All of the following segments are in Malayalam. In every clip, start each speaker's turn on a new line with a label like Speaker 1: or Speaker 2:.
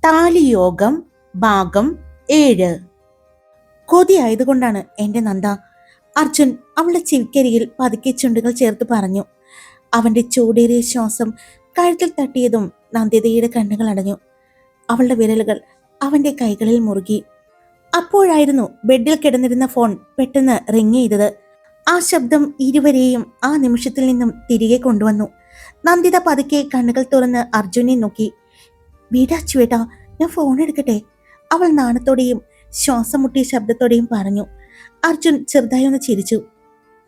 Speaker 1: താലിയോഗം ഭാഗം 7. കൊതിയായതുകൊണ്ടാണ് എന്റെ നന്ദ. അർജുൻ അവളുടെ ചെവിക്കരിയിൽ പതുക്കെ ചുണ്ടുകൾ ചേർത്ത് പറഞ്ഞു. അവന്റെ ചൂടേറിയ ശ്വാസം കഴുത്തിൽ തട്ടിയതും നന്ദിതയുടെ കണ്ണുകൾ അടഞ്ഞു. അവളുടെ വിരലുകൾ അവന്റെ കൈകളിൽ മുറുകി. അപ്പോഴായിരുന്നു ബെഡിൽ കിടന്നിരുന്ന ഫോൺ പെട്ടെന്ന് റിങ് ചെയ്തത്. ആ ശബ്ദം ഇരുവരെയും ആ നിമിഷത്തിൽ നിന്നും തിരികെ കൊണ്ടുവന്നു. നന്ദിത പതുക്കെ കണ്ണുകൾ തുറന്ന് അർജുനെ നോക്കി. വീടാച്ചുവേട്ടാ, ഞാൻ ഫോൺ എടുക്കട്ടെ? അവൾ നാണത്തോടെയും ശ്വാസം മുട്ടിയ ശബ്ദത്തോടെയും പറഞ്ഞു. അർജുൻ ചെറുതായി ഒന്ന് ചിരിച്ചു.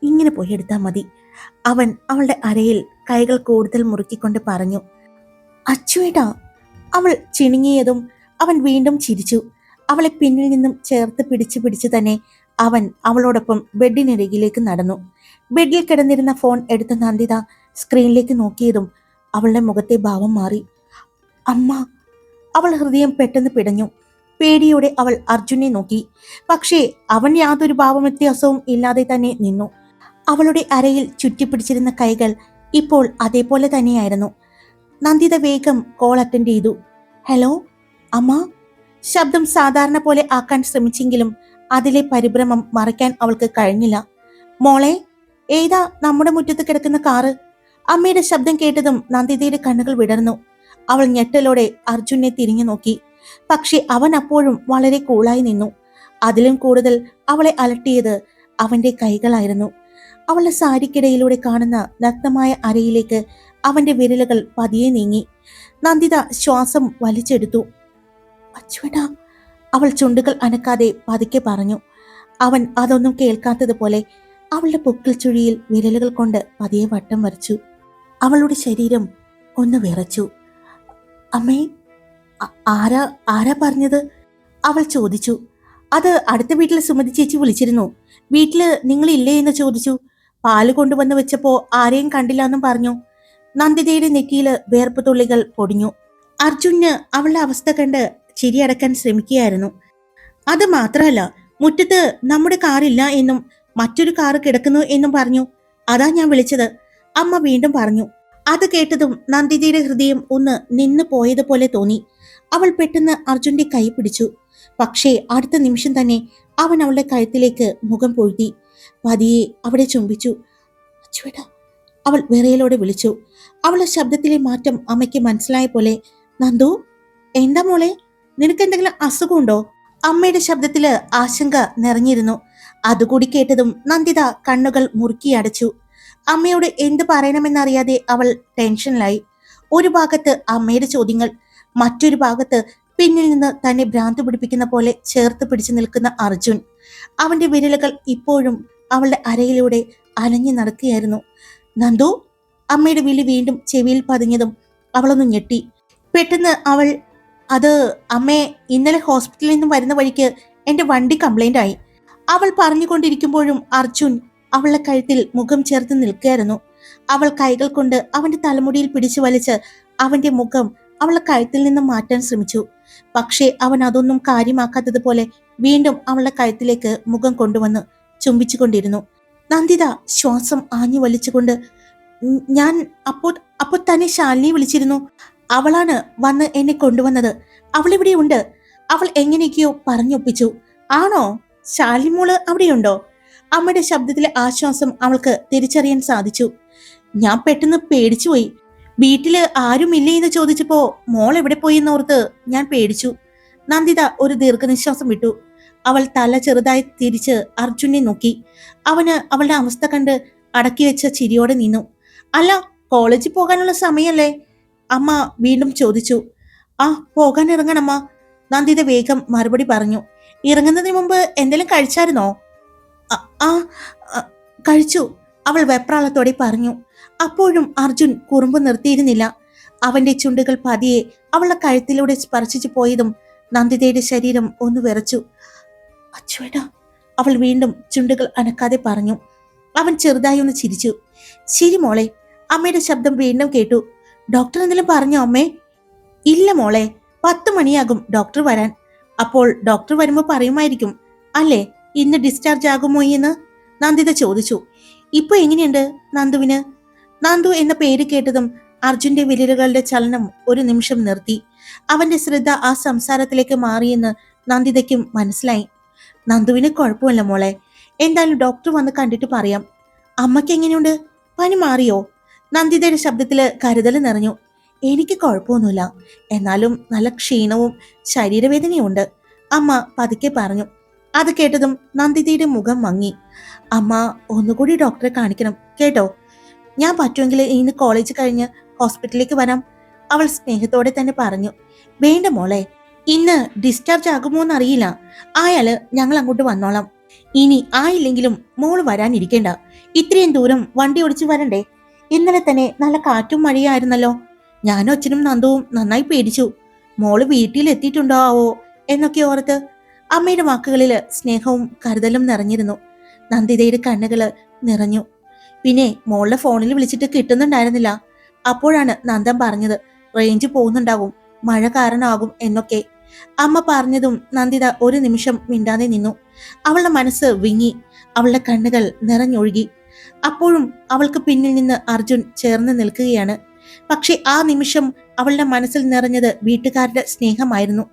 Speaker 1: ഇങ്ങനെ പോയി എടുത്താൽ മതി. അവൻ അവളുടെ അരയിൽ കൈകൾ കൂടുതൽ മുറുക്കിക്കൊണ്ട് പറഞ്ഞു. അച്ചുവേട്ടാ. അവൾ ചിണുങ്ങിയതും അവൻ വീണ്ടും ചിരിച്ചു. അവളെ പിന്നിൽ നിന്നും ചേർത്ത് പിടിച്ചു തന്നെ അവൻ അവളോടൊപ്പം ബെഡിനരികിലേക്ക് നടന്നു. ബെഡിൽ കിടന്നിരുന്ന ഫോൺ എടുത്ത നന്ദിത സ്ക്രീനിലേക്ക് നോക്കിയതും അവളുടെ മുഖത്തെ ഭാവം മാറി. അമ്മ! അവൾ ഹൃദയം പെട്ടെന്ന് പിടഞ്ഞു. പേടിയോടെ അവൾ അർജുനെ നോക്കി. പക്ഷേ അവൻ യാതൊരു ഭാവവ്യത്യാസവും ഇല്ലാതെ തന്നെ നിന്നു. അവളുടെ അരയിൽ ചുറ്റിപ്പിടിച്ചിരുന്ന കൈകൾ ഇപ്പോൾ അതേപോലെ തന്നെയായിരുന്നു. നന്ദിത വേഗം കോൾ അറ്റൻഡ് ചെയ്തു. ഹലോ അമ്മ. ശബ്ദം സാധാരണ പോലെ ആക്കാൻ ശ്രമിച്ചെങ്കിലും അതിലെ പരിഭ്രമം മറയ്ക്കാൻ അവൾക്ക് കഴിഞ്ഞില്ല. മോളെ, ഏതാ നമ്മുടെ മുറ്റത്ത് കിടക്കുന്ന കാറ്? അമ്മയുടെ ശബ്ദം കേട്ടതും നന്ദിതയുടെ കണ്ണുകൾ വിടർന്നു. അവൾ ഞെട്ടലോടെ അർജുനെ തിരിഞ്ഞു നോക്കി. പക്ഷെ അവൻ അപ്പോഴും വളരെ കൂളായി നിന്നു. അതിലും കൂടുതൽ അവളെ അലട്ടിയത് അവന്റെ കൈകളായിരുന്നു. അവളുടെ സാരിക്കിടയിലൂടെ കാണുന്ന നഗ്നമായ അരയിലേക്ക് അവന്റെ വിരലുകൾ പതിയെ നീങ്ങി. നന്ദിത ശ്വാസം വലിച്ചെടുത്തു. അച്ചുവേട്ടാ, അവൾ ചുണ്ടുകൾ അനക്കാതെ പതുക്കെ പറഞ്ഞു. അവൻ അതൊന്നും കേൾക്കാത്തതുപോലെ അവളുടെ പൊക്കിൽ ചുഴിയിൽ വിരലുകൾ കൊണ്ട് പതിയെ വട്ടം വരച്ചു. അവളുടെ ശരീരം ഒന്ന് വിറച്ചു. അമ്മേ, ആരാ പറഞ്ഞത്? അവൾ ചോദിച്ചു. അത് അടുത്ത വീട്ടിലെ സുമതി ചേച്ചി വിളിച്ചിരുന്നു. വീട്ടില് നിങ്ങളില്ലേ എന്ന് ചോദിച്ചു. പാല് കൊണ്ടുവന്ന് വെച്ചപ്പോ ആരെയും കണ്ടില്ല എന്നും പറഞ്ഞു. നന്ദിതയുടെ നെറ്റിയില് വേർപ്പ് തുള്ളികൾ പൊടിഞ്ഞു. അർജുന് അവളുടെ അവസ്ഥ കണ്ട് ചിരിയടക്കാൻ ശ്രമിക്കുകയായിരുന്നു. അത് മാത്രമല്ല, മുറ്റത്ത് നമ്മുടെ കാറില്ല എന്നും മറ്റൊരു കാറ് കിടക്കുന്നു എന്നും പറഞ്ഞു. അതാ ഞാൻ വിളിച്ചത്, അമ്മ വീണ്ടും പറഞ്ഞു. അത് കേട്ടതും നന്ദിതയുടെ ഹൃദയം ഒന്ന് നിന്നു പോയതുപോലെ തോന്നി. അവൾ പെട്ടെന്ന് അർജുന്റെ കൈ പിടിച്ചു. പക്ഷേ അടുത്ത നിമിഷം തന്നെ അവൻ അവളുടെ കഴുത്തിലേക്ക് മുഖം പൊഴുതി. പതിയെ അവിടെ ചുംബിച്ചു. അച്ചുവേട്ടാ, അവൾ വിറയലോടെ വിളിച്ചു. അവളുടെ ശബ്ദത്തിലെ മാറ്റം അമ്മയ്ക്ക് മനസ്സിലായ പോലെ. നന്ദു, എന്താ മോളെ, നിനക്കെന്തെങ്കിലും അസുഖമുണ്ടോ? അമ്മയുടെ ശബ്ദത്തില് ആശങ്ക നിറഞ്ഞിരുന്നു. അതുകൂടി കേട്ടതും നന്ദിത കണ്ണുകൾ മുറുക്കി അടച്ചു. അമ്മയോട് എന്ത് പറയണമെന്നറിയാതെ അവൾ ടെൻഷനിലായി. ഒരു ഭാഗത്ത് അമ്മയുടെ ചോദ്യങ്ങൾ, മറ്റൊരു ഭാഗത്ത് പിന്നിൽ നിന്ന് തന്നെ ഭ്രാന്ത് പിടിപ്പിക്കുന്ന പോലെ ചേർത്ത് പിടിച്ചു നിൽക്കുന്ന അർജുൻ. അവന്റെ വിരലുകൾ ഇപ്പോഴും അവളുടെ അരയിലൂടെ അലഞ്ഞു നടക്കുകയായിരുന്നു. നന്ദു! അമ്മയുടെ വിളി വീണ്ടും ചെവിയിൽ പതിഞ്ഞതും അവളൊന്ന് ഞെട്ടി. പെട്ടെന്ന് അവൾ, അത് അമ്മേ, ഇന്നലെ ഹോസ്പിറ്റലിൽ നിന്നും വരുന്ന വഴിക്ക് എന്റെ വണ്ടി കംപ്ലൈന്റ് ആയി. അവൾ പറഞ്ഞുകൊണ്ടിരിക്കുമ്പോഴും അർജുൻ അവളുടെ കഴുത്തിൽ മുഖം ചേർത്ത് നിൽക്കുകയായിരുന്നു. അവൾ കൈകൾ കൊണ്ട് അവന്റെ തലമുടിയിൽ പിടിച്ചു വലിച്ച് അവന്റെ മുഖം അവളുടെ കഴുത്തിൽ നിന്നും മാറ്റാൻ ശ്രമിച്ചു. പക്ഷേ അവൻ അതൊന്നും കാര്യമാക്കാത്തതുപോലെ വീണ്ടും അവളുടെ കഴുത്തിലേക്ക് മുഖം കൊണ്ടുവന്ന് ചുംബിച്ചുകൊണ്ടിരുന്നു. നന്ദിത ശ്വാസം ആഞ്ഞു വലിച്ചുകൊണ്ട്, ഞാൻ അപ്പോൾ തന്നെ ശാലിനി വിളിച്ചിരുന്നു. അവളാണ് വന്ന് എന്നെ കൊണ്ടുവന്നത്. അവളിവിടെ ഉണ്ട്. അവൾ എങ്ങനെയൊക്കെയോ പറഞ്ഞൊപ്പിച്ചു. ആണോ? ശാലിനി മോള് അവിടെയുണ്ടോ? അമ്മയുടെ ശബ്ദത്തിലെ ആശ്വാസം അവൾക്ക് തിരിച്ചറിയാൻ സാധിച്ചു. ഞാൻ പെട്ടെന്ന് പേടിച്ചുപോയി. വീട്ടില് ആരുമില്ലേ എന്ന് ചോദിച്ചപ്പോ മോൾ എവിടെ പോയി എന്നോർത്ത് ഞാൻ പേടിച്ചു. നന്ദിത ഒരു ദീർഘനിശ്വാസം വിട്ടു. അവൾ തല ചെറുതായി തിരിച്ച് അർജുനെ നോക്കി. അവന് അവളുടെ അവസ്ഥ കണ്ട് അടക്കി വെച്ച ചിരിയോടെ നിന്നു. അല്ല, കോളേജിൽ പോകാനുള്ള സമയല്ലേ? അമ്മ വീണ്ടും ചോദിച്ചു. ആ, പോകാൻ ഇറങ്ങണമ്മ. നന്ദിത വേഗം മറുപടി പറഞ്ഞു. ഇറങ്ങുന്നതിന് മുമ്പ് എന്തെങ്കിലും കഴിച്ചായിരുന്നോ? ആ, കഴിച്ചു, അവൾ വെപ്രാളത്തോടെ പറഞ്ഞു. അപ്പോഴും അർജുൻ കുറുമ്പ് നിർത്തിയിരുന്നില്ല. അവന്റെ ചുണ്ടുകൾ പതിയെ അവളുടെ കഴുത്തിലൂടെ സ്പർശിച്ചു പോയതും നന്ദിതയുടെ ശരീരം ഒന്ന് വിറച്ചു. അച്ചുവേട്ടാ, അവൾ വീണ്ടും ചുണ്ടുകൾ അനക്കാതെ പറഞ്ഞു. അവൻ ചെറുതായി ഒന്ന് ചിരിച്ചു. ശരി മോളെ. അമ്മയുടെ ശബ്ദം വീണ്ടും കേട്ടു. ഡോക്ടർ എന്തെങ്കിലും പറഞ്ഞോ അമ്മേ? ഇല്ല മോളെ, 10 മണിയാകും ഡോക്ടർ വരാൻ. അപ്പോൾ ഡോക്ടർ വരുമ്പോ പറയുമായിരിക്കും അല്ലേ ഇന്ന് ഡിസ്ചാർജ് ആകുമോ എന്ന്? നന്ദിത ചോദിച്ചു. ഇപ്പൊ എങ്ങനെയുണ്ട് നന്ദുവിന്? നന്ദു എന്ന പേര് കേട്ടതും അർജുന്റെ വിരലുകളുടെ ചലനം ഒരു നിമിഷം നിർത്തി. അവന്റെ ശ്രദ്ധ ആ സംസാരത്തിലേക്ക് മാറിയെന്ന് നന്ദിതയ്ക്കും മനസ്സിലായി. നന്ദുവിന് കുഴപ്പമില്ല മോളെ, എന്തായാലും ഡോക്ടർ വന്ന് കണ്ടിട്ട് പറയാം. അമ്മയ്ക്ക് എങ്ങനെയുണ്ട്? പനി മാറിയോ? നന്ദിതയുടെ ശബ്ദത്തില് കരുതൽ നിറഞ്ഞു. എനിക്ക് കുഴപ്പമൊന്നുമില്ല, എന്നാലും നല്ല ക്ഷീണവും ശരീരവേദനയും ഉണ്ട്, അമ്മ പതുക്കെ പറഞ്ഞു. അത് കേട്ടതും നന്ദിതയുടെ മുഖം മങ്ങി. അമ്മ ഒന്നുകൂടി ഡോക്ടറെ കാണിക്കണം കേട്ടോ. ഞാൻ പറ്റുമെങ്കിൽ ഇന്ന് കോളേജ് കഴിഞ്ഞ് ഹോസ്പിറ്റലിലേക്ക് വരാം, അവൾ സ്നേഹത്തോടെ തന്നെ പറഞ്ഞു. വേണ്ട മോളെ, ഇന്ന് ഡിസ്ചാർജ് ആകുമോന്ന് അറിയില്ല, ആയാല് ഞങ്ങൾ അങ്ങോട്ട് വന്നോളാം. ഇനി ആയില്ലെങ്കിലും മോള് വരാനിരിക്കേണ്ട, ഇത്രയും ദൂരം വണ്ടി ഓടിച്ചു വരണ്ടേ? ഇന്നലെ തന്നെ നല്ല കാറ്റും മഴയായിരുന്നല്ലോ. ഞാനും അച്ഛനും നന്ദുവും നന്നായി പേടിച്ചു, മോള് വീട്ടിൽ എത്തിയിട്ടുണ്ടാവോ എന്നൊക്കെ ഓർത്ത്. അമ്മയുടെ വാക്കുകളില് സ്നേഹവും കരുതലും നിറഞ്ഞിരുന്നു. നന്ദിതയുടെ കണ്ണുകള് നിറഞ്ഞു. പിന്നെ മോളുടെ ഫോണിൽ വിളിച്ചിട്ട് കിട്ടുന്നുണ്ടായിരുന്നില്ല. അപ്പോഴാണ് നന്ദൻ പറഞ്ഞത് റേഞ്ച് പോകുന്നുണ്ടാകും, മഴ കാരണമാകും എന്നൊക്കെ. അമ്മ പറഞ്ഞതും നന്ദിത ഒരു നിമിഷം മിണ്ടാതെ നിന്നു. അവളുടെ മനസ്സ് വിങ്ങി, അവളുടെ കണ്ണുകൾ നിറഞ്ഞൊഴുകി. അപ്പോഴും അവൾക്ക് പിന്നിൽ നിന്ന് അർജുൻ ചേർന്ന് നിൽക്കുകയാണ്. പക്ഷെ ആ നിമിഷം അവളുടെ മനസ്സിൽ നിറഞ്ഞത് വീട്ടുകാരുടെ സ്നേഹമായിരുന്നു.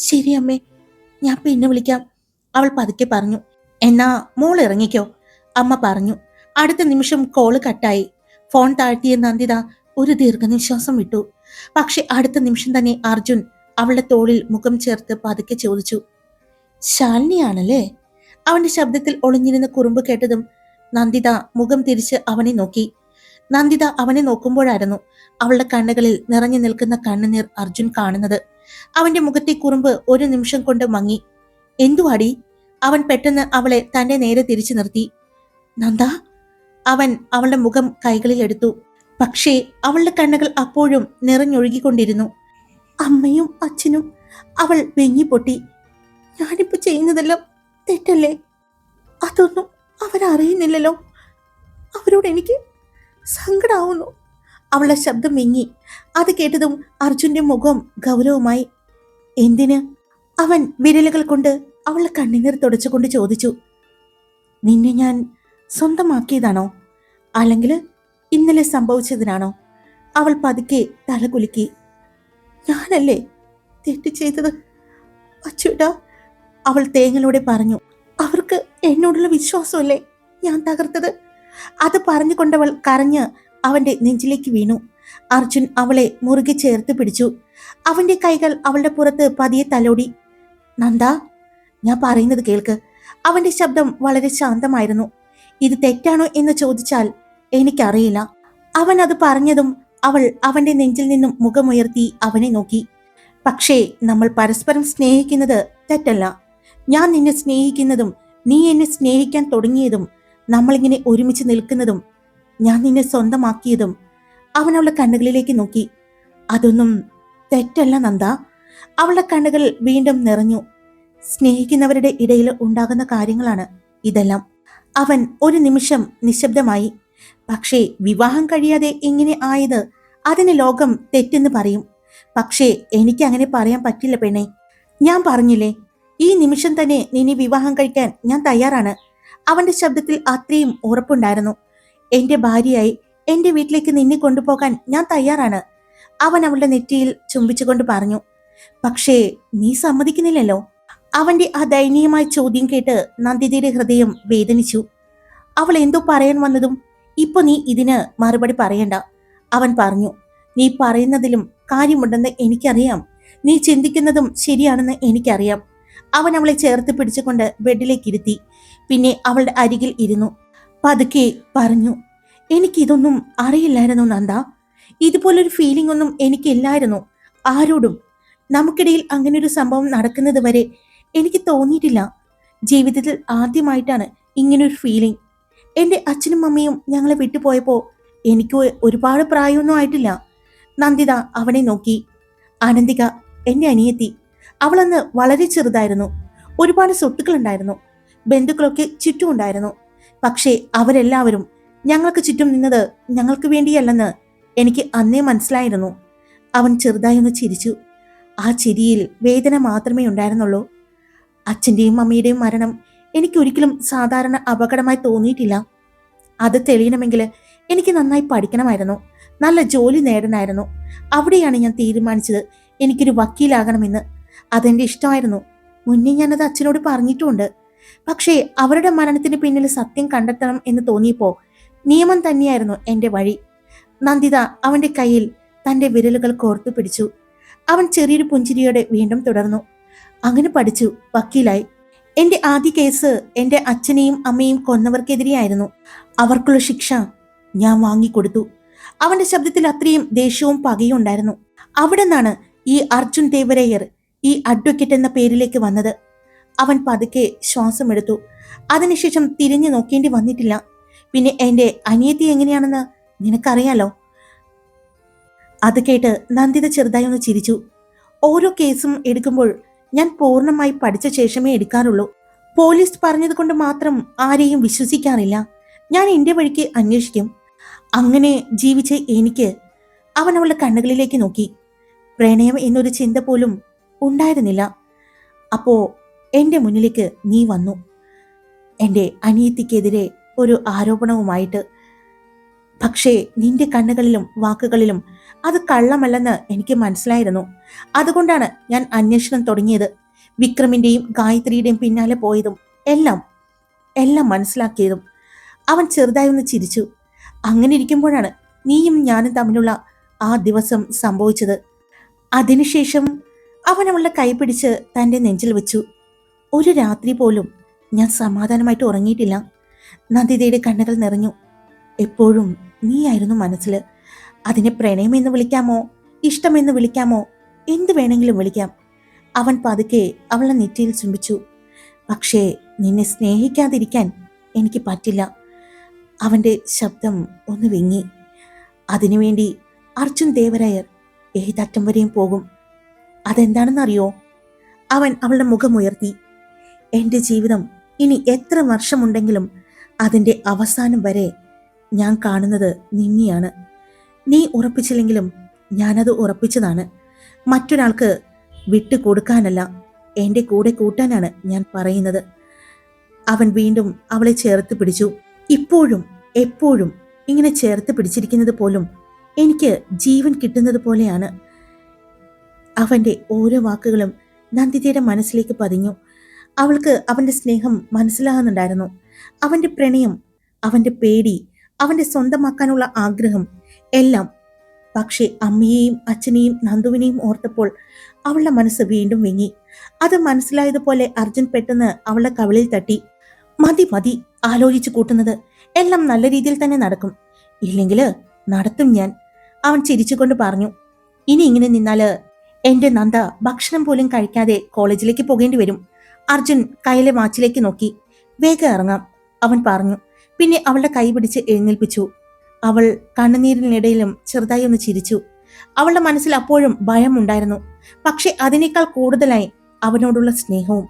Speaker 1: ശരി അമ്മേ, ഞാൻ പിന്നെ വിളിക്കാം, അവൾ പതുക്കെ പറഞ്ഞു. എന്നാ മോൾ ഇറങ്ങിക്കോ, അമ്മ പറഞ്ഞു. അടുത്ത നിമിഷം കോള് കട്ടായി. ഫോൺ താഴ്ത്തിയ നന്ദിത ഒരു ദീർഘനിശ്വാസം വിട്ടു. പക്ഷെ അടുത്ത നിമിഷം തന്നെ അർജുൻ അവളുടെ തോളിൽ മുഖം ചേർത്ത് പതുക്കെ ചോദിച്ചു, ശാലിനിയാണല്ലേ? അവന്റെ ശബ്ദത്തിൽ ഒളിഞ്ഞിരുന്ന കുറുമ്പ് കേട്ടതും നന്ദിത മുഖം തിരിച്ച് അവനെ നോക്കി. നന്ദിത അവനെ നോക്കുമ്പോഴായിരുന്നു അവളുടെ കണ്ണുകളിൽ നിറഞ്ഞു നിൽക്കുന്ന കണ്ണുനീർ അർജുൻ കാണുന്നത്. അവന്റെ മുഖത്തെ കുറുമ്പ് ഒരു നിമിഷം കൊണ്ട് മങ്ങി. എന്തുവാടി? അവൻ പെട്ടെന്ന് അവളെ തന്റെ നേരെ തിരിച്ചു നിർത്തി. നന്ദ, അവൻ അവളുടെ മുഖം കൈകളിൽ എടുത്തു. പക്ഷേ അവളുടെ കണ്ണുകൾ അപ്പോഴും നിറഞ്ഞൊഴുകിക്കൊണ്ടിരുന്നു. അമ്മയും അച്ഛനും, അവൾ വെങ്ങിപ്പൊട്ടി. ഞാനിപ്പോ ചെയ്യുന്നതെല്ലാം തെറ്റല്ലേ? അതൊന്നും അവരറിയുന്നില്ലല്ലോ, അവരോട് എനിക്ക് സങ്കടാവുന്നു. അവളുടെ ശബ്ദം വിങ്ങി. അത് കേട്ടതും അർജുന്റെ മുഖം ഗൗരവമായി. എന്തിന്? അവൻ വിരലുകൾ കൊണ്ട് അവളുടെ കണ്ണുനീർ തുടച്ചുകൊണ്ട് ചോദിച്ചു. നിന്നെ ഞാൻ സ്വന്തമാക്കിയതാണോ, അല്ലെങ്കിൽ ഇന്നലെ സംഭവിച്ചതിനാണോ? അവൾ പതുക്കെ തലകുലുക്കി. ഞാനല്ലേ തെറ്റ് ചെയ്തത് അച്ചൂട്ടാ, അവൾ തേങ്ങലോടെ പറഞ്ഞു. അവർക്ക് എന്നോടുള്ള വിശ്വാസമല്ലേ ഞാൻ തകർത്തത്? അത് പറഞ്ഞുകൊണ്ടവൾ കരഞ്ഞ് അവന്റെ നെഞ്ചിലേക്ക് വീണു. അർജുൻ അവളെ മുറുകെ ചേർത്ത് പിടിച്ചു. അവന്റെ കൈകൾ അവളുടെ പുറത്ത് പതിയെ തലോടി. നന്ദ, ഞാൻ പറയുന്നത് കേൾക്ക്. അവന്റെ ശബ്ദം വളരെ ശാന്തമായിരുന്നു. ഇത് തെറ്റാണോ എന്ന് ചോദിച്ചാൽ എനിക്കറിയില്ല. അവൻ അത് പറഞ്ഞതും അവൾ അവന്റെ നെഞ്ചിൽ നിന്നും മുഖമുയർത്തി അവനെ നോക്കി. പക്ഷേ നമ്മൾ പരസ്പരം സ്നേഹിക്കുന്നത് തെറ്റല്ല. ഞാൻ നിന്നെ സ്നേഹിക്കുന്നതും നീ എന്നെ സ്നേഹിക്കാൻ തുടങ്ങിയതും നമ്മളിങ്ങനെ ഒരുമിച്ച് നിൽക്കുന്നതും ഞാൻ നിന്നെ സ്വന്തമാക്കിയതും. അവൻ അവളുടെ കണ്ണുകളിലേക്ക് നോക്കി. അതൊന്നും തെറ്റല്ല നന്ദ. അവളുടെ കണ്ണുകൾ വീണ്ടും നിറഞ്ഞു. സ്നേഹിക്കുന്നവരുടെ ഇടയിൽ ഉണ്ടാകുന്ന കാര്യങ്ങളാണ് ഇതെല്ലാം. അവൻ ഒരു നിമിഷം നിശബ്ദമായി. പക്ഷേ വിവാഹം കഴിയാതെ ഇങ്ങനെ ആയത് അതിന് ലോകം തെറ്റെന്ന് പറയും. പക്ഷേ എനിക്ക് അങ്ങനെ പറയാൻ പറ്റില്ല പെണ്ണെ. ഞാൻ പറഞ്ഞില്ലേ, ഈ നിമിഷം തന്നെ നിന്നെ വിവാഹം കഴിക്കാൻ ഞാൻ തയ്യാറാണ്. അവന്റെ ശബ്ദത്തിൽ അത്രയും ഉറപ്പുണ്ടായിരുന്നു. എന്റെ ഭാര്യയായി എന്റെ വീട്ടിലേക്ക് നിന്നെ കൊണ്ടുപോകാൻ ഞാൻ തയ്യാറാണ്, അവൻ അവളുടെ നെറ്റിയിൽ ചുംബിച്ചുകൊണ്ട് പറഞ്ഞു. പക്ഷേ നീ സമ്മതിക്കുന്നില്ലല്ലോ. അവന്റെ ആ ദയനീയമായ ചോദ്യം കേട്ട് നന്ദിതയുടെ ഹൃദയം വേദനിച്ചു. അവൾ എന്തോ പറയാൻ വന്നതും ഇപ്പൊ നീ ഇതിന് മറുപടി പറയണ്ട, അവൻ പറഞ്ഞു. നീ പറയുന്നതിലും കാര്യമുണ്ടെന്ന് എനിക്കറിയാം, നീ ചിന്തിക്കുന്നതും ശരിയാണെന്ന് എനിക്കറിയാം. അവൻ അവളെ ചേർത്ത് പിടിച്ചുകൊണ്ട് ബെഡിലേക്ക് ഇരുത്തി. പിന്നെ അവളുടെ അരികിൽ ഇരുന്നു. പതുക്കെ പറഞ്ഞു, എനിക്കിതൊന്നും അറിയില്ലായിരുന്നു നന്ദ. ഇതുപോലൊരു ഫീലിംഗ് ഒന്നും എനിക്കില്ലായിരുന്നു ആരോടും. നമുക്കിടയിൽ അങ്ങനൊരു സംഭവം നടക്കുന്നത് വരെ എനിക്ക് തോന്നിയിട്ടില്ല. ജീവിതത്തിൽ ആദ്യമായിട്ടാണ് ഇങ്ങനൊരു ഫീലിംഗ്. എൻ്റെ അച്ഛനും അമ്മയും ഞങ്ങളെ വിട്ടുപോയപ്പോൾ എനിക്ക് ഒരുപാട് പ്രായമൊന്നും ആയിട്ടില്ല. നന്ദിത അവനെ നോക്കി. ആനന്ദിക, എൻ്റെ അനിയത്തി. അവളന്ന് വളരെ ചെറുതായിരുന്നു. ഒരുപാട് സ്വത്തുക്കളുണ്ടായിരുന്നു. ബന്ധുക്കളൊക്കെ ചുറ്റും ഉണ്ടായിരുന്നു. പക്ഷേ അവരെല്ലാവരും ഞങ്ങൾക്ക് ചുറ്റും നിന്നത് ഞങ്ങൾക്ക് വേണ്ടിയല്ലെന്ന് എനിക്ക് അന്നേ മനസ്സിലായിരുന്നു. അവൻ ചെറുതായി ഒന്ന് ചിരിച്ചു. ആ ചിരിയിൽ വേദന മാത്രമേ ഉണ്ടായിരുന്നുള്ളൂ. അച്ഛൻ്റെയും അമ്മയുടെയും മരണം എനിക്കൊരിക്കലും സാധാരണ അപകടമായി തോന്നിയിട്ടില്ല. അത് തെളിയണമെങ്കിൽ എനിക്ക് നന്നായി പഠിക്കണമായിരുന്നു. നല്ല ജോലി നേടാനായിരുന്നു. അവിടെയാണ് ഞാൻ തീരുമാനിച്ചത് എനിക്കൊരു വക്കീലാകണമെന്ന്. അതെന്റെ ഇഷ്ടമായിരുന്നു. മുന്നേ ഞാനത് അച്ഛനോട് പറഞ്ഞിട്ടുമുണ്ട്. പക്ഷേ അവരുടെ മരണത്തിന് പിന്നിൽ സത്യം കണ്ടെത്തണം എന്ന് തോന്നിയപ്പോ നിയമം തന്നെയായിരുന്നു എന്റെ വഴി. നന്ദിത അവന്റെ കയ്യിൽ തന്റെ വിരലുകൾ കോർത്തു പിടിച്ചു. അവൻ ചെറിയൊരു പുഞ്ചിരിയോടെ വീണ്ടും തുടർന്നു. അങ്ങനെ പഠിച്ചു, വക്കീലായി. എന്റെ ആദ്യ കേസ് എന്റെ അച്ഛനെയും അമ്മയും കൊന്നവർക്കെതിരെയായിരുന്നു. അവർക്കുള്ള ശിക്ഷ ഞാൻ വാങ്ങിക്കൊടുത്തു. അവന്റെ ശബ്ദത്തിൽ അത്രയും ദേഷ്യവും പകയും ഉണ്ടായിരുന്നു. അവിടെ നിന്നാണ് ഈ അർജുൻ ദേവരയ്യർ ഈ അഡ്വക്കേറ്റ് എന്ന പേരിലേക്ക് വന്നത്. അവൻ പതുക്കെ ശ്വാസമെടുത്തു. അതിനുശേഷം തിരിഞ്ഞു നോക്കേണ്ടി വന്നിട്ടില്ല. പിന്നെ എന്റെ അനിയത്തി എങ്ങനെയാണെന്ന് നിനക്കറിയാലോ. അത് കേട്ട് നന്ദിത ചെറുതായി ഒന്ന് ചിരിച്ചു. ഓരോ കേസും എടുക്കുമ്പോൾ ഞാൻ പൂർണ്ണമായി പഠിച്ച ശേഷമേ എടുക്കാറുള്ളൂ. പോലീസ് പറഞ്ഞത് കൊണ്ട് മാത്രം ആരെയും വിശ്വസിക്കാറില്ല. ഞാൻ എന്റെ വഴിക്ക് അന്വേഷിക്കും. അങ്ങനെ ജീവിച്ച എനിക്ക് അവൻ അവളുടെ കണ്ണുകളിലേക്ക് നോക്കി. പ്രണയം എന്നൊരു ചിന്ത പോലും ഉണ്ടായിരുന്നില്ല. അപ്പോ എന്റെ മുന്നിലേക്ക് നീ വന്നു, എന്റെ അനിയത്തിക്കെതിരെ ഒരു ആരോപണവുമായിട്ട്. പക്ഷേ നിന്റെ കണ്ണുകളിലും വാക്കുകളിലും അത് കള്ളമല്ലെന്ന് എനിക്ക് മനസ്സിലായിരുന്നു. അതുകൊണ്ടാണ് ഞാൻ അന്വേഷണം തുടങ്ങിയത്. വിക്രമിന്റെയും ഗായത്രിയുടെയും പിന്നാലെ പോയതും എല്ലാം എല്ലാം മനസ്സിലാക്കിയതും. അവൻ ചെറുതായി ഒന്ന് ചിരിച്ചു. അങ്ങനെ ഇരിക്കുമ്പോഴാണ് നീയും ഞാനും തമ്മിലുള്ള ആ ദിവസം സംഭവിച്ചത്. അതിനുശേഷം അവൻ അവളുടെ കൈ പിടിച്ച് തന്റെ നെഞ്ചിൽ വെച്ചു. ഒരു രാത്രി പോലും ഞാൻ സമാധാനമായിട്ട് ഉറങ്ങിയിട്ടില്ല. നന്ദിതയുടെ കണ്ണുകൾ നിറഞ്ഞു. എപ്പോഴും നീയായിരുന്നു മനസ്സിൽ. അതിനെ പ്രണയമെന്ന് വിളിക്കാമോ, ഇഷ്ടമെന്ന് വിളിക്കാമോ, എന്ത് വേണമെങ്കിലും വിളിക്കാം. അവൻ പതുക്കെ അവളെ നെറ്റിയിൽ ചുംബിച്ചു. പക്ഷേ നിന്നെ സ്നേഹിക്കാതിരിക്കാൻ എനിക്ക് പറ്റില്ല. അവന്റെ ശബ്ദം ഒന്ന് വിങ്ങി. അതിനുവേണ്ടി അർജുൻ ദേവരായർ ഏതറ്റം വരെയും പോകും. അതെന്താണെന്നറിയോ? അവൻ അവളുടെ മുഖമുയർത്തി. എന്റെ ജീവിതം ഇനി എത്ര വർഷമുണ്ടെങ്കിലും അതിന്റെ അവസാനം വരെ ഞാൻ കാണുന്നത് നിന്നെയാണ്. നീ ഉറപ്പിച്ചില്ലെങ്കിലും ഞാനത് ഉറപ്പിച്ചതാണ്. മറ്റൊരാൾക്ക് വിട്ടുകൊടുക്കാനല്ല, എന്റെ കൂടെ കൂട്ടാനാണ് ഞാൻ പറയുന്നത്. അവൻ വീണ്ടും അവളെ ചേർത്ത് പിടിച്ചു. ഇപ്പോഴും എപ്പോഴും ഇങ്ങനെ ചേർത്ത് പിടിച്ചിരിക്കുന്നത് പോലും എനിക്ക് ജീവൻ കിട്ടുന്നത് പോലെയാണ്. അവന്റെ ഓരോ വാക്കുകളും നന്ദിതയുടെ മനസ്സിലേക്ക് പതിഞ്ഞു. അവൾക്ക് അവന്റെ സ്നേഹം മനസ്സിലാകുന്നുണ്ടായിരുന്നു. അവന്റെ പ്രണയം, അവന്റെ പേടി, അവന്റെ സ്വന്തമാക്കാനുള്ള ആഗ്രഹം എല്ലാം. പക്ഷേ അമ്മയെയും അച്ഛനെയും നന്ദുവിനെയും ഓർത്തപ്പോൾ അവളുടെ മനസ്സ് വീണ്ടും വിങ്ങി. അത് മനസ്സിലായതുപോലെ അർജുൻ പെട്ടെന്ന് അവളുടെ കവിളിൽ തട്ടി. മതി മതി ആലോചിച്ചു കൂട്ടുന്നത്. എല്ലാം നല്ല രീതിയിൽ തന്നെ നടക്കും. ഇല്ലെങ്കില് നടത്തും ഞാൻ. അവൻ ചിരിച്ചുകൊണ്ട് പറഞ്ഞു. ഇനി ഇങ്ങനെ നിന്നാല് എന്റെ നന്ദ ഭക്ഷണം പോലും കഴിക്കാതെ കോളേജിലേക്ക് പോകേണ്ടി വരും. അർജുൻ കയ്യിലെ വാച്ചിലേക്ക് നോക്കി. വേഗം ഇറങ്ങാം, അവൻ പറഞ്ഞു. പിന്നെ അവളുടെ കൈ പിടിച്ച് എഴുന്നേൽപ്പിച്ചു. അവൾ കണ്ണുനീരിനിടയിലും ചെറുതായി ഒന്ന് ചിരിച്ചു. അവളുടെ മനസ്സിൽ അപ്പോഴും ഭയം ഉണ്ടായിരുന്നു. പക്ഷെ അതിനേക്കാൾ കൂടുതലായി അവനോടുള്ള സ്നേഹവും.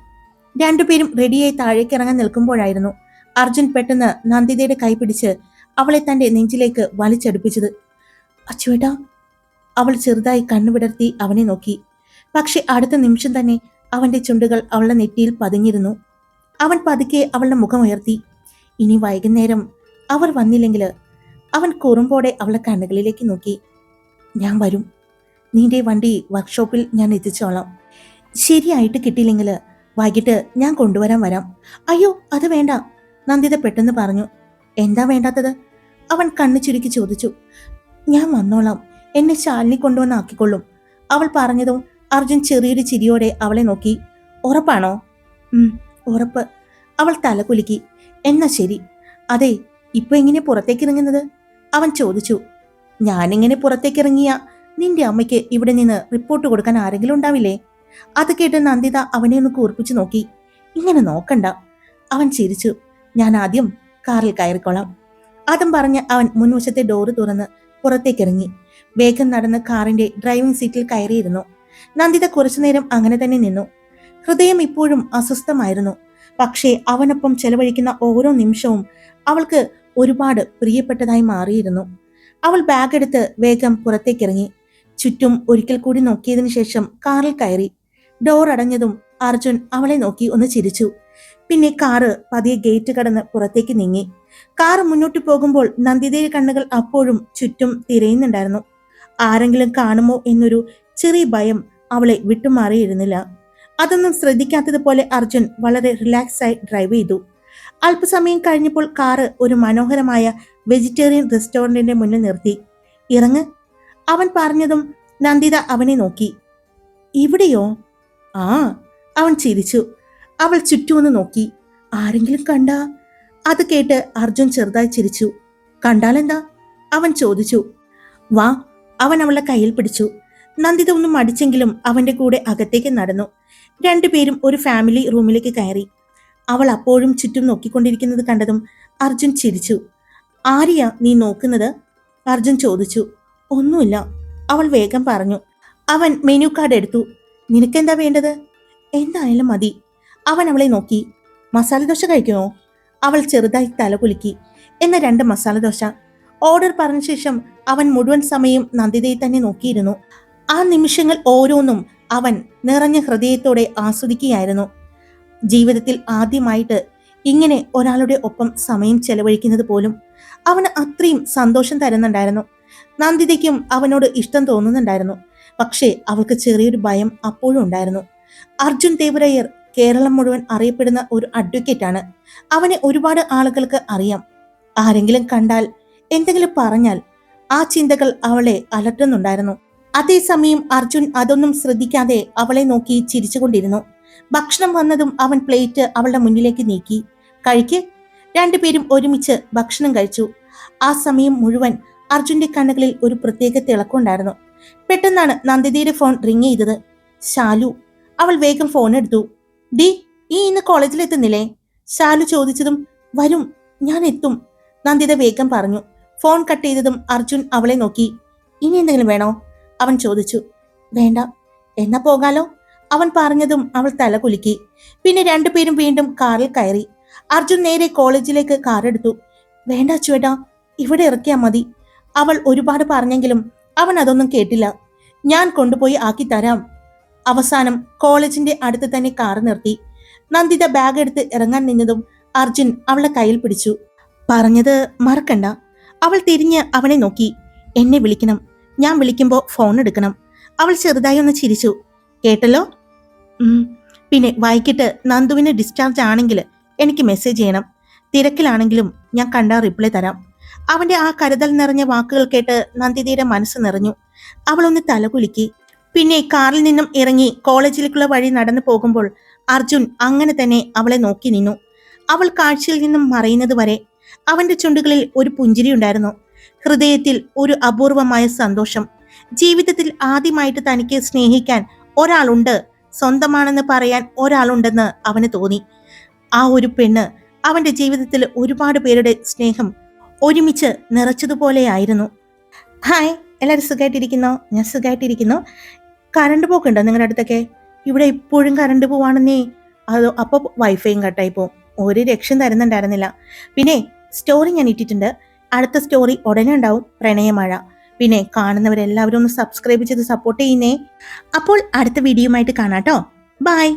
Speaker 1: രണ്ടുപേരും റെഡിയായി താഴേക്ക് ഇറങ്ങാൻ നിൽക്കുമ്പോഴായിരുന്നു അർജുൻ പെട്ടെന്ന് നന്ദിതയുടെ കൈ പിടിച്ച് അവളെ തന്റെ നെഞ്ചിലേക്ക് വലിച്ചടുപ്പിച്ചത്. അച്ചുവേട്ടാ, അവൾ ചെറുതായി കണ്ണുവിടർത്തി അവനെ നോക്കി. പക്ഷെ അടുത്ത നിമിഷം തന്നെ അവന്റെ ചുണ്ടുകൾ അവളുടെ നെറ്റിയിൽ പതിഞ്ഞിരുന്നു. അവൻ പതുക്കെ അവളുടെ മുഖമുയർത്തി. ഇനി വൈകുന്നേരം അവർ വന്നില്ലെങ്കിൽ അവൻ കുറുമ്പോടെ അവളുടെ കണ്ണുകളിലേക്ക് നോക്കി. ഞാൻ വരും. നിന്റെ വണ്ടി വർക്ക്ഷോപ്പിൽ ഞാൻ എത്തിച്ചോളാം. ശരിയായിട്ട് കിട്ടിയില്ലെങ്കിൽ വൈകിട്ട് ഞാൻ കൊണ്ടുവരാൻ വരാം. അയ്യോ, അത് വേണ്ട, നന്ദിത പെട്ടെന്ന് പറഞ്ഞു. എന്താ വേണ്ടാത്തത്? അവൻ കണ്ണു ചുരുക്കി ചോദിച്ചു. ഞാൻ വന്നോളാം, എന്നെ ശാലിനി കൊണ്ടുവന്ന് ആക്കിക്കൊള്ളും. അവൾ പറഞ്ഞതും അർജുൻ ചെറിയൊരു ചിരിയോടെ അവളെ നോക്കി. ഉറപ്പാണോ? ഉറപ്പ്. അവൾ തലകുലുക്കി. എന്നാ ശരി. അതെ, ഇപ്പൊ എങ്ങനെ പുറത്തേക്ക് ഇറങ്ങുന്നത്? അവൻ ചോദിച്ചു. ഞാനിങ്ങനെ പുറത്തേക്കിറങ്ങിയ നിന്റെ അമ്മയ്ക്ക് ഇവിടെ നിന്ന് റിപ്പോർട്ട് കൊടുക്കാൻ ആരെങ്കിലും ഉണ്ടാവില്ലേ? അത് കേട്ട് നന്ദിത അവനെ ഒന്ന് കൂർപ്പിച്ചു നോക്കി. ഇങ്ങനെ നോക്കണ്ട. അവൻ ചിരിച്ചു. ഞാൻ ആദ്യം കാറിൽ കയറിക്കൊള്ളാം. അതും പറഞ്ഞ് അവൻ മുൻവശത്തെ ഡോറ് തുറന്ന് പുറത്തേക്കിറങ്ങി. വേഗം നടന്ന് കാറിന്റെ ഡ്രൈവിംഗ് സീറ്റിൽ കയറിയിരുന്നു. നന്ദിത കുറച്ചുനേരം അങ്ങനെ തന്നെ നിന്നു. ഹൃദയം ഇപ്പോഴും അസ്വസ്ഥമായിരുന്നു. പക്ഷേ അവനൊപ്പം ചെലവഴിക്കുന്ന ഓരോ നിമിഷവും അവൾക്ക് ഒരുപാട് പ്രിയപ്പെട്ടതായി മാറിയിരുന്നു. അവൾ ബാഗ് എടുത്ത് വേഗം പുറത്തേക്കിറങ്ങി. ചുറ്റും ഒരിക്കൽ കൂടി നോക്കിയതിനു ശേഷം കാറിൽ കയറി. ഡോർ അടഞ്ഞതും അർജുൻ അവളെ നോക്കി ഒന്ന് ചിരിച്ചു. പിന്നെ കാറ് പതിയെ ഗേറ്റ് കടന്ന് പുറത്തേക്ക് നീങ്ങി. കാറ് മുന്നോട്ട് പോകുമ്പോൾ നന്ദിതയുടെ കണ്ണുകൾ അപ്പോഴും ചുറ്റും തിരയുന്നുണ്ടായിരുന്നു. ആരെങ്കിലും കാണുമോ എന്നൊരു ചെറിയ ഭയം അവളെ വിട്ടുമാറിയിരുന്നില്ല. അതൊന്നും ശ്രദ്ധിക്കാത്തതുപോലെ അർജുൻ വളരെ റിലാക്സായി ഡ്രൈവ് ചെയ്തു. അല്പസമയം കഴിഞ്ഞപ്പോൾ കാറ് ഒരു മനോഹരമായ വെജിറ്റേറിയൻ റെസ്റ്റോറന്റിന്റെ മുന്നിൽ നിർത്തി. ഇറങ്ങ്, അവൻ പറഞ്ഞതും നന്ദിത അവനെ നോക്കി. ഇവിടെയോ? ആ, അവൻ ചിരിച്ചു. അവൾ ചുറ്റുമൊന്ന് നോക്കി. ആരെങ്കിലും കണ്ടാ? അത് കേട്ട് അർജുൻ ചെറുതായി ചിരിച്ചു. കണ്ടാലെന്താ? അവൻ ചോദിച്ചു. വാ, അവൻ അവളുടെ കയ്യിൽ പിടിച്ചു. നന്ദിത ഒന്നും മടിച്ചെങ്കിലും അവന്റെ കൂടെ അകത്തേക്ക് നടന്നു. രണ്ടുപേരും ഒരു ഫാമിലി റൂമിലേക്ക് കയറി. അവൾ അപ്പോഴും ചുറ്റും നോക്കിക്കൊണ്ടിരിക്കുന്നത് കണ്ടതും അർജുൻ ചിരിച്ചു. ആരെയാ നീ നോക്കുന്നത്? അർജുൻ ചോദിച്ചു. ഒന്നുമില്ല, അവൾ വേഗം പറഞ്ഞു. അവൻ മെനു കാർഡ് എടുത്തു. നിനക്കെന്താ വേണ്ടത്? എന്തായാലും മതി. അവൻ അവളെ നോക്കി. മസാല ദോശ കഴിക്കുമോ? അവൾ ചെറുതായി തലകുലുക്കി. എന്ന 2 മസാല ദോശ. ഓർഡർ പറഞ്ഞ ശേഷം അവൻ മുഴുവൻ സമയം നന്ദിതയെ തന്നെ നോക്കിയിരുന്നു. ആ നിമിഷങ്ങൾ ഓരോന്നും അവൻ നിറഞ്ഞ ഹൃദയത്തോടെ ആസ്വദിക്കുകയായിരുന്നു. ജീവിതത്തിൽ ആദ്യമായിട്ട് ഇങ്ങനെ ഒരാളുടെ ഒപ്പം സമയം ചെലവഴിക്കുന്നത് പോലും അവന് അത്രയും സന്തോഷം തരുന്നുണ്ടായിരുന്നു. നന്ദിതയ്ക്കും അവനോട് ഇഷ്ടം തോന്നുന്നുണ്ടായിരുന്നു. പക്ഷേ അവൾക്ക് ചെറിയൊരു ഭയം അപ്പോഴും ഉണ്ടായിരുന്നു. അർജുൻ ദേവരയ്യർ കേരളം മുഴുവൻ അറിയപ്പെടുന്ന ഒരു അഡ്വക്കേറ്റാണ്. അവനെ ഒരുപാട് ആളുകൾക്ക് അറിയാം. ആരെങ്കിലും കണ്ടാൽ, എന്തെങ്കിലും പറഞ്ഞാൽ ആ ചിന്തകൾ അവളെ അലട്ടുന്നുണ്ടായിരുന്നു. അതേസമയം അർജുൻ അതൊന്നും ശ്രദ്ധിക്കാതെ അവളെ നോക്കി ചിരിച്ചുകൊണ്ടിരുന്നു. ഭക്ഷണം വന്നതും അവൻ പ്ലേറ്റ് അവളുടെ മുന്നിലേക്ക് നീക്കി. കഴിക്ക്. രണ്ടുപേരും ഒരുമിച്ച് ഭക്ഷണം കഴിച്ചു. ആ സമയം മുഴുവൻ അർജുന്റെ കണ്ണുകളിൽ ഒരു പ്രത്യേക തിളക്കമുണ്ടായിരുന്നു. പെട്ടെന്നാണ് നന്ദിതയുടെ ഫോൺ റിങ് ചെയ്തത്. ശാലു. അവൾ വേഗം ഫോൺ എടുത്തു. ഡി, ഈ ഇന്ന് കോളേജിൽ എത്തുന്നില്ലേ? ശാലു ചോദിച്ചതും വരും, ഞാൻ എത്തും, നന്ദിത വേഗം പറഞ്ഞു. ഫോൺ കട്ട് ചെയ്തതും അർജുൻ അവളെ നോക്കി. ഇനി എന്തെങ്കിലും വേണോ? അവൻ ചോദിച്ചു. വേണ്ട. എന്നാ പോകാലോ? അവൻ പറഞ്ഞതും അവൾ തല കുലുക്കി. പിന്നെ രണ്ടുപേരും വീണ്ടും കാറിൽ കയറി. അർജുൻ നേരെ കോളേജിലേക്ക് കാർ എടുത്തു. വേണ്ട ചേട്ടാ, ഇവിടെ ഇറക്കിയാ മതി. അവൾ ഒരുപാട് പറഞ്ഞെങ്കിലും അവൻ അതൊന്നും കേട്ടില്ല. ഞാൻ കൊണ്ടുപോയി ആക്കി തരാം. അവസാനം കോളേജിന്റെ അടുത്ത് തന്നെ കാർ നിർത്തി. നന്ദിത ബാഗ് എടുത്ത് ഇറങ്ങാൻ നിന്നതും അർജുൻ അവളെ കയ്യിൽ പിടിച്ചു. പറഞ്ഞത് മറക്കണ്ട. അവൾ തിരിഞ്ഞ് അവനെ നോക്കി. എന്നെ വിളിക്കണം, ഞാൻ വിളിക്കുമ്പോ ഫോൺ എടുക്കണം. അവൾ ചെറുതായി ഒന്ന് ചിരിച്ചു. കേട്ടല്ലോ? പിന്നെ വൈകിട്ട് നന്ദുവിന് ഡിസ്ചാർജ് ആണെങ്കിൽ എനിക്ക് മെസ്സേജ് ചെയ്യണം. തിരക്കിലാണെങ്കിലും ഞാൻ കണ്ടാ റിപ്ലൈ തരാം. അവന്റെ ആ കരുതൽ നിറഞ്ഞ വാക്കുകൾ കേട്ട് നന്ദിതയുടെ മനസ്സ് നിറഞ്ഞു. അവളൊന്ന് തലകുലുക്കി. പിന്നെ കാറിൽ നിന്നും ഇറങ്ങി കോളേജിലേക്കുള്ള വഴി നടന്നു പോകുമ്പോൾ അർജുൻ അങ്ങനെ തന്നെ അവളെ നോക്കി നിന്നു. അവൾ കാഴ്ചയിൽ നിന്നും മറയുന്നത് വരെ. അവന്റെ ചുണ്ടുകളിൽ ഒരു പുഞ്ചിരി ഉണ്ടായിരുന്നു. ഹൃദയത്തിൽ ഒരു അപൂർവമായ സന്തോഷം. ജീവിതത്തിൽ ആദ്യമായിട്ട് തനിക്ക് സ്നേഹിക്കാൻ ഒരാളുണ്ട്, സ്വന്തമാണെന്ന് പറയാൻ ഒരാളുണ്ടെന്ന് അവന് തോന്നി. ആ ഒരു പെണ്ണ് അവന്റെ ജീവിതത്തിൽ ഒരുപാട് പേരുടെ സ്നേഹം ഒരുമിച്ച് നിറച്ചതുപോലെയായിരുന്നു. ഹായ്, എല്ലാവരും സുഖമായിട്ടിരിക്കുന്നോ? ഞാൻ സുഖമായിട്ടിരിക്കുന്നു. കറണ്ട് പോക്കുണ്ടോ നിങ്ങളുടെ അടുത്തൊക്കെ? ഇവിടെ ഇപ്പോഴും കറണ്ട് പോവാണെന്നേ. അതോ അപ്പോൾ വൈഫൈയും കട്ടായി പോവും. ഒരു രക്ഷയും തരുന്നുണ്ടായിരുന്നില്ല. പിന്നെ സ്റ്റോറി ഞാൻ ഇട്ടിട്ടുണ്ട്. അടുത്ത സ്റ്റോറി ഉടനെ ഉണ്ടാവും, പ്രണയമഴ. പിന്നെ കാണുന്നവരെല്ലാവരും ഒന്ന് സബ്സ്ക്രൈബ് ചെയ്ത് സപ്പോർട്ട് ചെയ്യുന്നേ. അപ്പോൾ അടുത്ത വീഡിയോയുമായിട്ട് കാണാട്ടോ. ബൈ.